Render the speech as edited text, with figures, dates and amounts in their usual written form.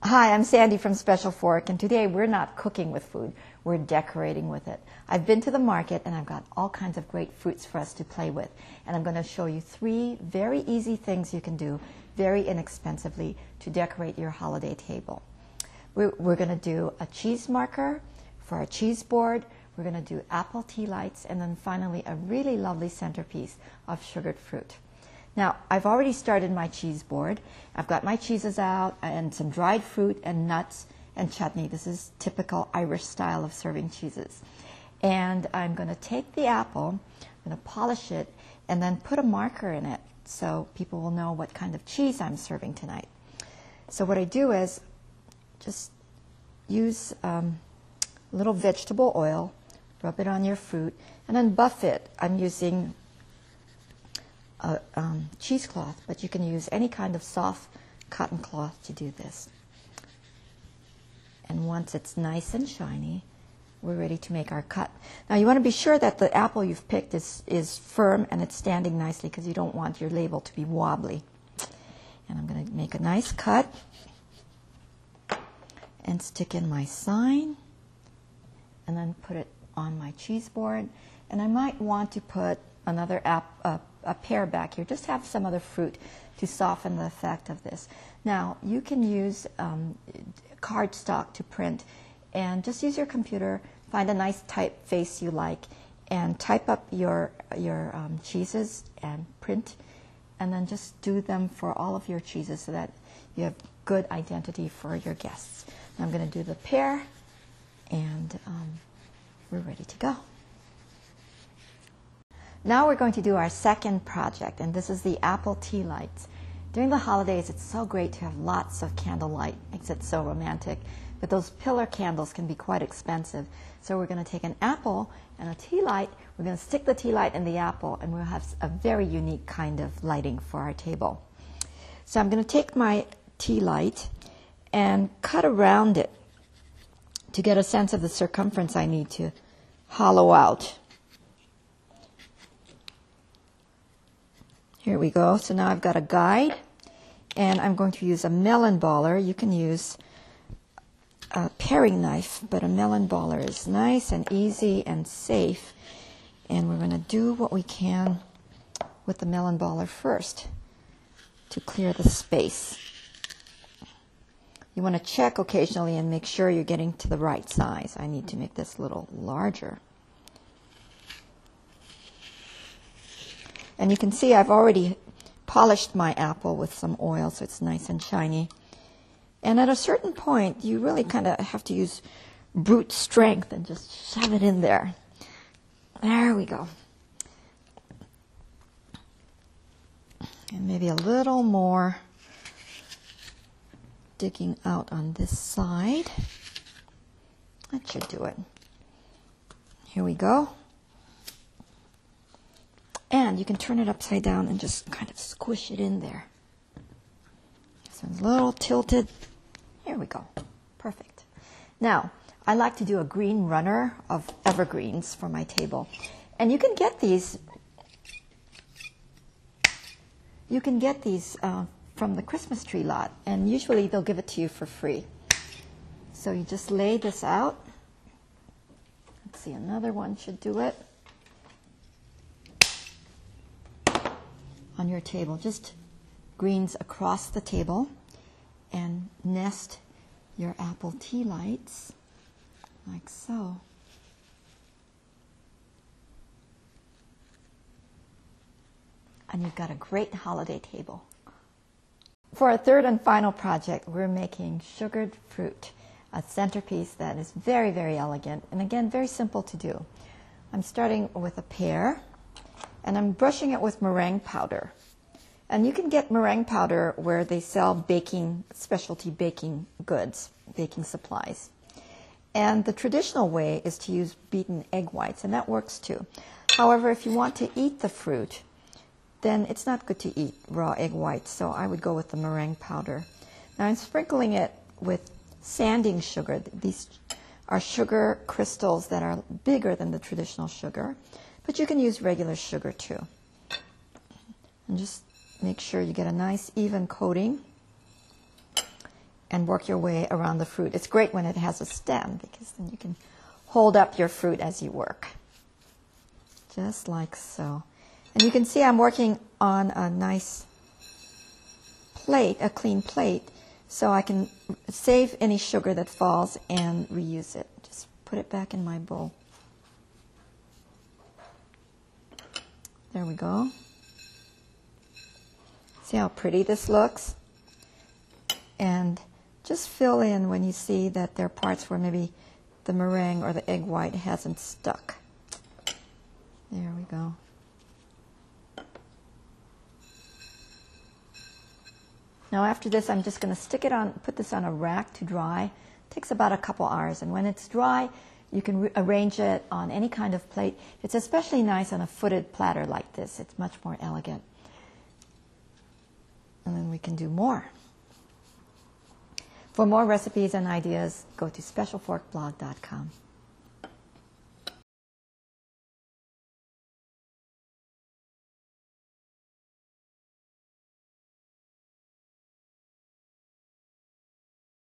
Hi, I'm Sandy from Special Fork, and today we're not cooking with food, we're decorating with it. I've been to the market and I've got all kinds of great fruits for us to play with, and I'm going to show you 3 very easy things you can do very inexpensively to decorate your holiday table. We're going to do a cheese marker for our cheese board, we're going to do apple tea lights, and then finally a really lovely centerpiece of sugared fruit. Now, I've already started my cheese board. I've got my cheeses out and some dried fruit and nuts and chutney. This is typical Irish style of serving cheeses. And I'm going to take the apple, I'm going to polish it, and then put a marker in it so people will know what kind of cheese I'm serving tonight. So what I do is just use a little vegetable oil, rub it on your fruit, and then buff it. I'm using a cheesecloth, but you can use any kind of soft cotton cloth to do this. And once it's nice and shiny, we're ready to make our cut. Now you want to be sure that the apple you've picked is firm and it's standing nicely, because you don't want your label to be wobbly. And I'm going to make a nice cut and stick in my sign and then put it on my cheese board. And I might want to put another a pear back here, just have some other fruit to soften the effect of this. Now you can use cardstock to print, and just use your computer, find a nice typeface you like, and type up your cheeses and print, and then just do them for all of your cheeses so that you have good identity for your guests. Now I'm going to do the pear, and we're ready to go. Now we're going to do our second project, and this is the apple tea lights. During the holidays, it's so great to have lots of candlelight. Makes it so romantic. But those pillar candles can be quite expensive. So we're going to take an apple and a tea light. We're going to stick the tea light in the apple, and we'll have a very unique kind of lighting for our table. So I'm going to take my tea light and cut around it to get a sense of the circumference I need to hollow out. Here we go. So now I've got a guide, and I'm going to use a melon baller. You can use a paring knife, but a melon baller is nice and easy and safe. And we're going to do what we can with the melon baller first to clear the space. You want to check occasionally and make sure you're getting to the right size. I need to make this a little larger. And you can see I've already polished my apple with some oil, so it's nice and shiny. And at a certain point, you really kind of have to use brute strength and just shove it in there. There we go. And maybe a little more digging out on this side. That should do it. Here we go. And you can turn it upside down and just kind of squish it in there. So it's a little tilted. Here we go. Perfect. Now, I like to do a green runner of evergreens for my table. And you can get these from the Christmas tree lot. And usually they'll give it to you for free. So you just lay this out. Let's see, another one should do it. On your table, just greens across the table, and nest your apple tea lights like so. And you've got a great holiday table. For our third and final project, we're making sugared fruit, a centerpiece that is very, very elegant, and again, very simple to do. I'm starting with a pear, and I'm brushing it with meringue powder. And you can get meringue powder where they sell specialty baking goods, baking supplies. And the traditional way is to use beaten egg whites, and that works too. However, if you want to eat the fruit, then it's not good to eat raw egg whites, so I would go with the meringue powder. Now I'm sprinkling it with sanding sugar. These are sugar crystals that are bigger than the traditional sugar. But you can use regular sugar too. And just make sure you get a nice even coating. and work your way around the fruit. It's great when it has a stem because then you can hold up your fruit as you work. Just like so. And you can see I'm working on a nice plate, a clean plate, so I can save any sugar that falls and reuse it. Just put it back in my bowl. There we go. See how pretty this looks? And just fill in when you see that there are parts where maybe the meringue or the egg white hasn't stuck. There we go. Now after this, I'm just going to stick it on, put this on a rack to dry. It takes about a couple hours, and when it's dry, you can arrange it on any kind of plate. It's especially nice on a footed platter like this. It's much more elegant. And then we can do more. For more recipes and ideas, go to specialforkblog.com.